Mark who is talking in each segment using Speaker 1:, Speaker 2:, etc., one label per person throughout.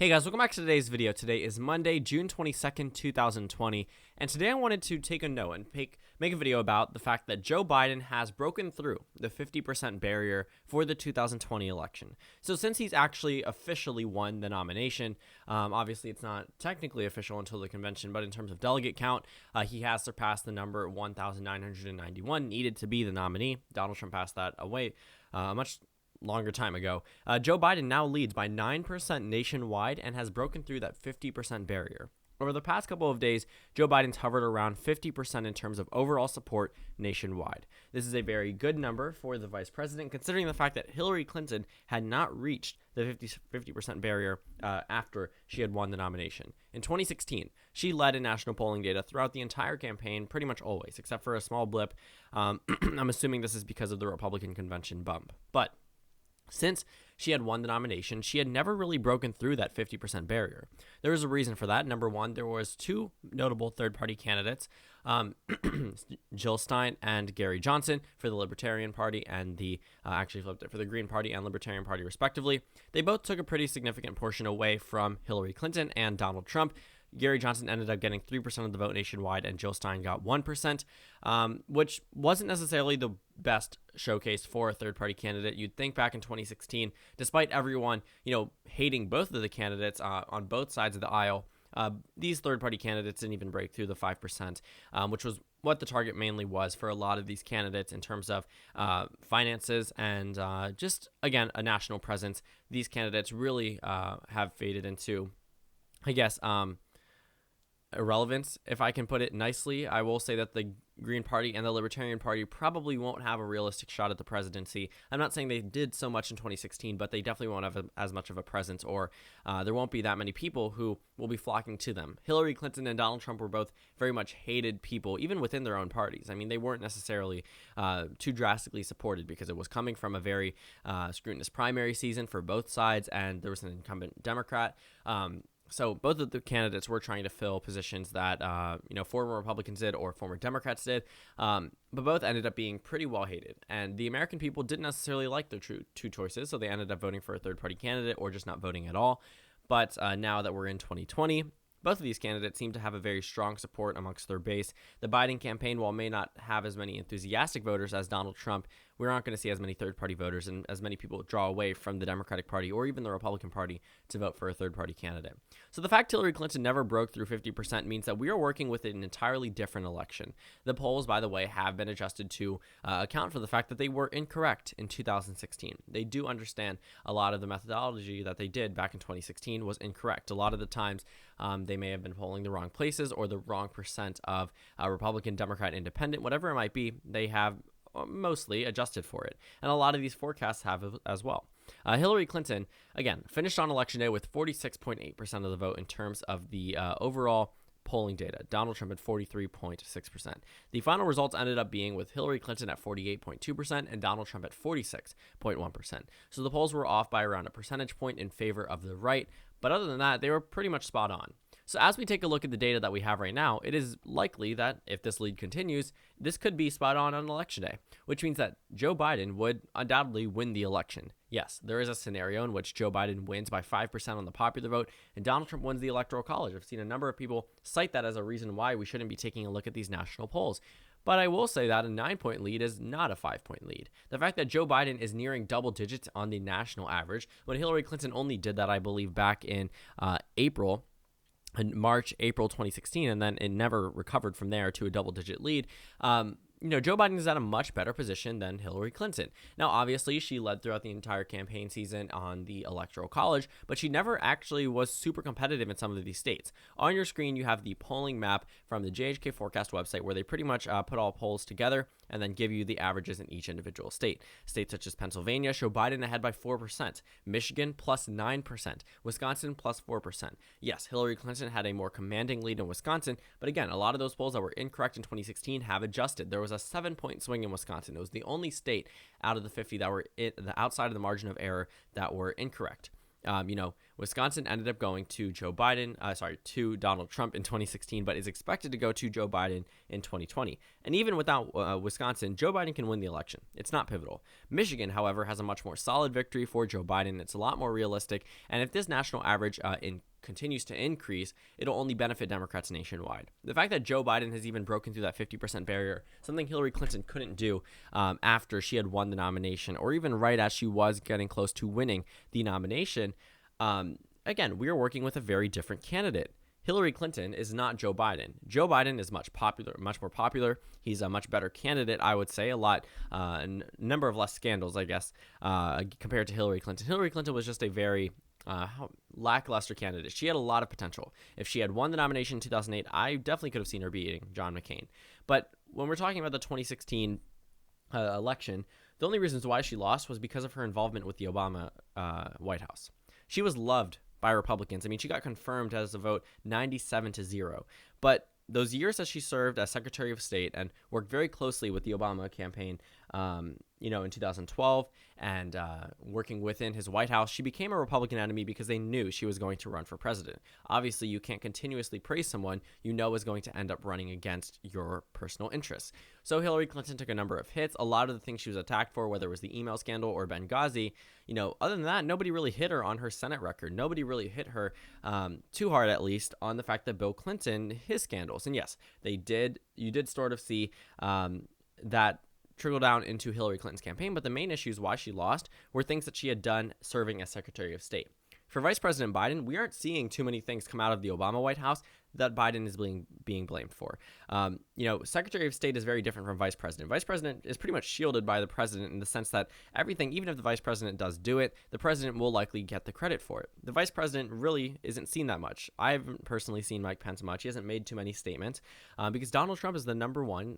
Speaker 1: Hey guys, welcome back to today's video. Today is Monday, June 22nd, 2020, and today I wanted to take a note and make a video about the fact that Joe Biden has broken through the 50% barrier for the 2020 election. So since he's actually officially won the nomination, obviously it's not technically official until the convention, but in terms of delegate count, he has surpassed the number 1,991 needed to be the nominee. Donald Trump passed that away much longer time ago. Joe Biden now leads by 9% nationwide and has broken through that 50% barrier. Over the past couple of days, Joe Biden's hovered around 50% in terms of overall support nationwide. This is a very good number for the vice president, considering the fact that Hillary Clinton had not reached the 50% barrier after she had won the nomination. In 2016, she led in national polling data throughout the entire campaign, pretty much always, except for a small blip. I'm assuming this is because of the Republican convention bump. But since she had won the nomination, she had never really broken through that 50% barrier. There was a reason for that. Number one, there was two notable third-party candidates, Jill Stein and Gary Johnson for the Libertarian Party and for the Green Party and Libertarian Party, respectively. They both took a pretty significant portion away from Hillary Clinton and Donald Trump. Gary Johnson ended up getting 3% of the vote nationwide, and Jill Stein got 1%, which wasn't necessarily the best showcase for a third-party candidate. You'd think back in 2016, despite everyone, hating both of the candidates on both sides of the aisle, these third-party candidates didn't even break through the 5%, which was what the target mainly was for a lot of these candidates in terms of finances and just, again, a national presence. These candidates really have faded into, irrelevance, if I can put it nicely. I will say that the Green Party and the Libertarian Party probably won't have a realistic shot at the presidency. I'm not saying they did so much in 2016, but they definitely won't have as much of a presence, or there won't be that many people who will be flocking to them. Hillary Clinton and Donald Trump were both very much hated people, even within their own parties. I mean, they weren't necessarily too drastically supported because it was coming from a very scrutinous primary season for both sides, and there was an incumbent Democrat. So both of the candidates were trying to fill positions that, former Republicans did or former Democrats did, but both ended up being pretty well hated. And the American people didn't necessarily like their two choices, so they ended up voting for a third-party candidate or just not voting at all. But now that we're in 2020, both of these candidates seem to have a very strong support amongst their base. The Biden campaign, while may not have as many enthusiastic voters as Donald Trump, we're not going to see as many third-party voters and as many people draw away from the Democratic Party or even the Republican Party to vote for a third-party candidate. So the fact Hillary Clinton never broke through 50% means that we are working with an entirely different election. The polls, by the way, have been adjusted to account for the fact that they were incorrect in 2016. They do understand a lot of the methodology that they did back in 2016 was incorrect. A lot of the times they may have been polling the wrong places or the wrong percent of Republican, Democrat, Independent, whatever it might be. They have mostly adjusted for it, and a lot of these forecasts have as well. Hillary Clinton, again, finished on election day with 46.8% of the vote in terms of the overall polling data. Donald Trump at 43.6%. The final results ended up being with Hillary Clinton at 48.2% and Donald Trump at 46.1%. So the polls were off by around a percentage point in favor of the right, but other than that, they were pretty much spot on. So as we take a look at the data that we have right now, it is likely that if this lead continues, this could be spot on election day, which means that Joe Biden would undoubtedly win the election. Yes, there is a scenario in which Joe Biden wins by 5% on the popular vote and Donald Trump wins the Electoral College. I've seen a number of people cite that as a reason why we shouldn't be taking a look at these national polls. But I will say that a 9-point lead is not a 5-point lead. The fact that Joe Biden is nearing double digits on the national average, when Hillary Clinton only did that, I believe, back in April 2016, and then it never recovered from there to a double-digit lead. Joe Biden is at a much better position than Hillary Clinton. Now, obviously, she led throughout the entire campaign season on the Electoral College, but she never actually was super competitive in some of these states. On your screen, you have the polling map from the JHK Forecast website, where they pretty much put all polls together and then give you the averages in each individual state. States such as Pennsylvania show Biden ahead by 4%, Michigan plus 9%, Wisconsin plus 4%. Yes, Hillary Clinton had a more commanding lead in Wisconsin, but again, a lot of those polls that were incorrect in 2016 have adjusted. There was a 7-point swing in Wisconsin. It was the only state out of the 50 that were outside of the margin of error that were incorrect. Wisconsin ended up going to to Donald Trump in 2016, but is expected to go to Joe Biden in 2020. And even without Wisconsin, Joe Biden can win the election. It's not pivotal. Michigan, however, has a much more solid victory for Joe Biden. It's a lot more realistic. And if this national average continues to increase, it'll only benefit Democrats nationwide. The fact that Joe Biden has even broken through that 50% barrier, something Hillary Clinton couldn't do after she had won the nomination, or even right as she was getting close to winning the nomination, again, we are working with a very different candidate. Hillary Clinton is not Joe Biden. Joe Biden is much more popular. He's a much better candidate, I would say. A number of less scandals, I guess, compared to Hillary Clinton. Hillary Clinton was just a very lackluster candidate. She had a lot of potential. If she had won the nomination in 2008, I definitely could have seen her beating John McCain. But when we're talking about the 2016 election, the only reasons why she lost was because of her involvement with the Obama White House. She was loved by Republicans. I mean, she got confirmed as a vote 97-0. But those years that she served as Secretary of State and worked very closely with the Obama campaign, in 2012 and working within his White House, she became a Republican enemy because they knew she was going to run for president. Obviously, you can't continuously praise someone you know is going to end up running against your personal interests. So Hillary Clinton took a number of hits. A lot of the things she was attacked for, whether it was the email scandal or Benghazi, other than that, nobody really hit her on her Senate record. Nobody really hit her too hard, at least, on the fact that Bill Clinton, his scandals. And yes, you did sort of see that trickle down into Hillary Clinton's campaign, but the main issues why she lost were things that she had done serving as Secretary of State. For Vice President Biden, we aren't seeing too many things come out of the Obama White House that Biden is being blamed for. Secretary of State is very different from Vice President. Vice President is pretty much shielded by the president in the sense that everything, even if the Vice President does do it, the president will likely get the credit for it. The Vice President really isn't seen that much. I haven't personally seen Mike Pence much. He hasn't made too many statements because Donald Trump is the number one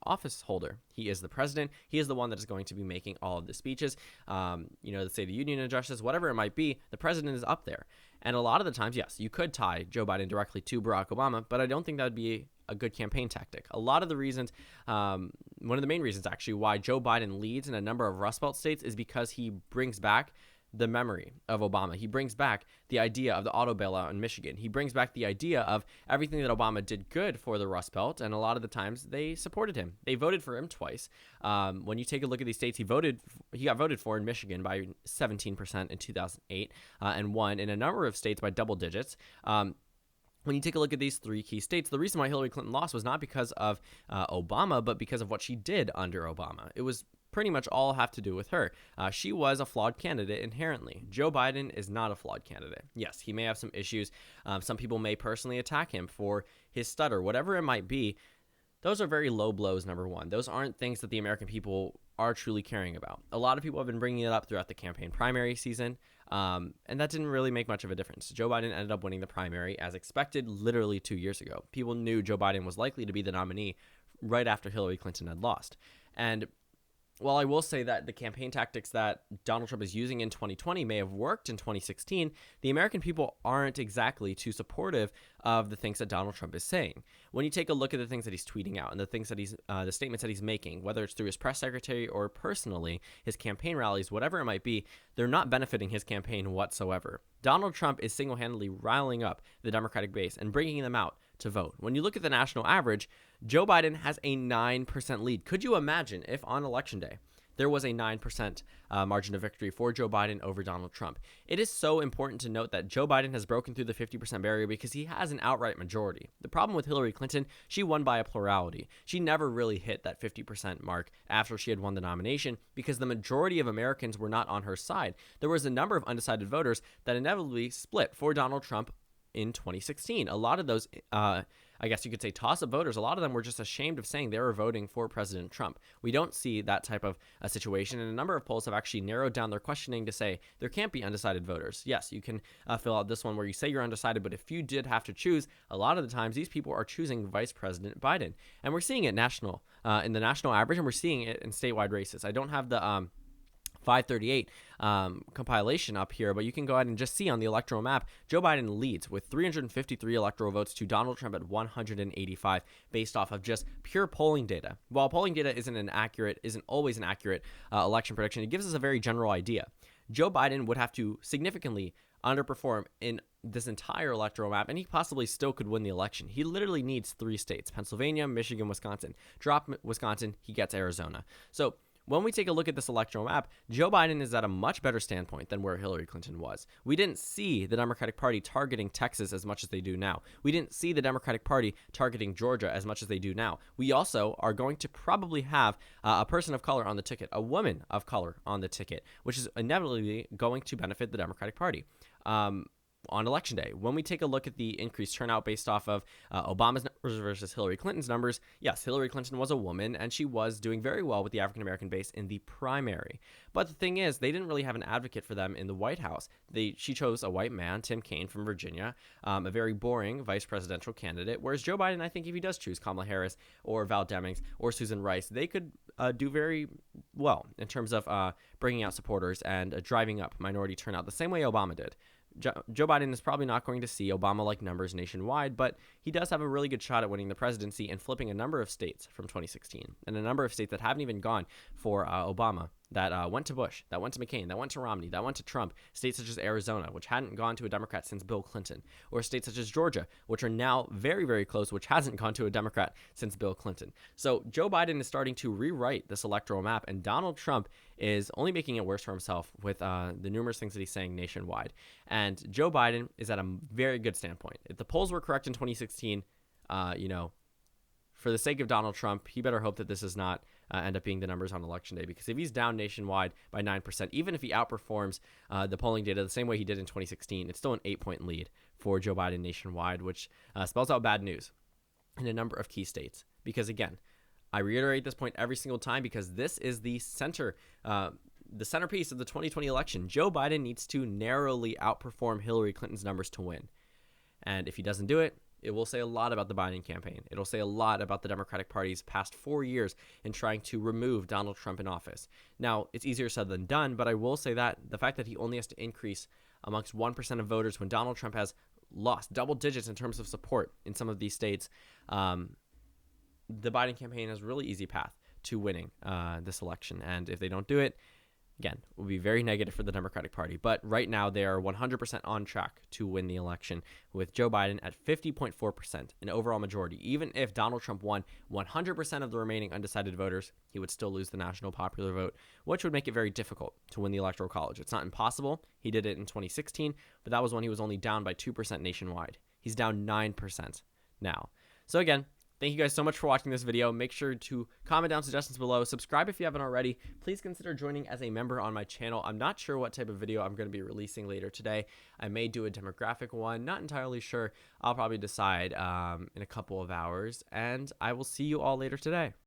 Speaker 1: office holder. He is the president. He is the one that is going to be making all of the speeches, the State of the Union addresses, whatever it might be. The president is up there. And a lot of the times, yes, you could tie Joe Biden directly to Barack Obama, but I don't think that would be a good campaign tactic. A lot of the reasons, one of the main reasons actually, why Joe Biden leads in a number of Rust Belt states is because he brings back the memory of Obama. He brings back the idea of the auto bailout in Michigan. He brings back the idea of everything that Obama did good for the Rust Belt, and a lot of the times they supported him. They voted for him twice. When you take a look at these states, he got voted for in Michigan by 17% in 2008 and won in a number of states by double digits. When you take a look at these three key states, the reason why Hillary Clinton lost was not because of Obama, but because of what she did under Obama. It was pretty much all have to do with her. She was a flawed candidate inherently. Joe Biden is not a flawed candidate. Yes, he may have some issues. Some people may personally attack him for his stutter, whatever it might be. Those are very low blows, number one. Those aren't things that the American people are truly caring about. A lot of people have been bringing it up throughout the campaign primary season, and that didn't really make much of a difference. Joe Biden ended up winning the primary as expected literally 2 years ago. People knew Joe Biden was likely to be the nominee right after Hillary Clinton had lost. And while I will say that the campaign tactics that Donald Trump is using in 2020 may have worked in 2016, the American people aren't exactly too supportive of the things that Donald Trump is saying. When you take a look at the things that he's tweeting out and the things that the statements that he's making, whether it's through his press secretary or personally, his campaign rallies, whatever it might be, they're not benefiting his campaign whatsoever. Donald Trump is single-handedly riling up the Democratic base and bringing them out to vote. When you look at the national average, Joe Biden has a 9% lead. Could you imagine if on election day there was a 9% margin of victory for Joe Biden over Donald Trump? It is so important to note that Joe Biden has broken through the 50% barrier because he has an outright majority. The problem with Hillary Clinton, she won by a plurality. She never really hit that 50% mark after she had won the nomination because the majority of Americans were not on her side. There was a number of undecided voters that inevitably split for Donald Trump in 2016. A lot of those, I guess you could say toss-up voters, a lot of them were just ashamed of saying they were voting for President Trump. We don't see that type of a situation, and a number of polls have actually narrowed down their questioning to say there can't be undecided voters. Yes, you can fill out this one where you say you're undecided, but if you did have to choose, a lot of the times these people are choosing Vice President Biden. And we're seeing it in the national average, and we're seeing it in statewide races. I don't have the FiveThirtyEight compilation up here, but you can go ahead and just see on the electoral map, Joe Biden leads with 353 electoral votes to Donald Trump at 185 based off of just pure polling data. While polling data isn't always an accurate election prediction, it gives us a very general idea. Joe Biden would have to significantly underperform in this entire electoral map, and he possibly still could win the election. He literally needs 3 states: Pennsylvania, Michigan, Wisconsin. Drop Wisconsin, he gets Arizona. So when we take a look at this electoral map, Joe Biden is at a much better standpoint than where Hillary Clinton was. We didn't see the Democratic Party targeting Texas as much as they do now. We didn't see the Democratic Party targeting Georgia as much as they do now. We also are going to probably have a person of color on the ticket, a woman of color on the ticket, which is inevitably going to benefit the Democratic Party. On election day, when we take a look at the increased turnout based off of Obama's numbers versus Hillary Clinton's numbers, yes, Hillary Clinton was a woman, and she was doing very well with the African-American base in the primary. But the thing is, they didn't really have an advocate for them in the White House. She chose a white man, Tim Kaine from Virginia, a very boring vice presidential candidate, whereas Joe Biden, I think if he does choose Kamala Harris or Val Demings or Susan Rice, they could do very well in terms of bringing out supporters and driving up minority turnout the same way Obama did. Joe Biden is probably not going to see Obama-like numbers nationwide, but he does have a really good shot at winning the presidency and flipping a number of states from 2016, and a number of states that haven't even gone for Obama, that went to Bush, that went to McCain, that went to Romney, that went to Trump, states such as Arizona, which hadn't gone to a Democrat since Bill Clinton, or states such as Georgia, which are now very, very close, which hasn't gone to a Democrat since Bill Clinton. So Joe Biden is starting to rewrite this electoral map, and Donald Trump is only making it worse for himself with the numerous things that he's saying nationwide. And Joe Biden is at a very good standpoint. If the polls were correct in 2016, for the sake of Donald Trump, he better hope that this does not end up being the numbers on election day, because if he's down nationwide by 9%, even if he outperforms the polling data the same way he did in 2016, it's still an 8-point lead for Joe Biden nationwide, which spells out bad news in a number of key states. Because again, I reiterate this point every single time, because this is the centerpiece of the 2020 election. Joe Biden needs to narrowly outperform Hillary Clinton's numbers to win. And if he doesn't do it, it will say a lot about the Biden campaign. It'll say a lot about the Democratic Party's past 4 years in trying to remove Donald Trump in office. Now, it's easier said than done, but I will say that the fact that he only has to increase amongst 1% of voters when Donald Trump has lost double digits in terms of support in some of these states, the Biden campaign has a really easy path to winning this election. And if they don't do it, again, it will be very negative for the Democratic Party. But right now, they are 100% on track to win the election, with Joe Biden at 50.4%, an overall majority. Even if Donald Trump won 100% of the remaining undecided voters, he would still lose the national popular vote, which would make it very difficult to win the Electoral College. It's not impossible. He did it in 2016, but that was when he was only down by 2% nationwide. He's down 9% now. So again, thank you guys so much for watching this video. Make sure to comment down suggestions below. Subscribe if you haven't already. Please consider joining as a member on my channel. I'm not sure what type of video I'm going to be releasing later today. I may do a demographic one. Not entirely sure. I'll probably decide in a couple of hours. And I will see you all later today.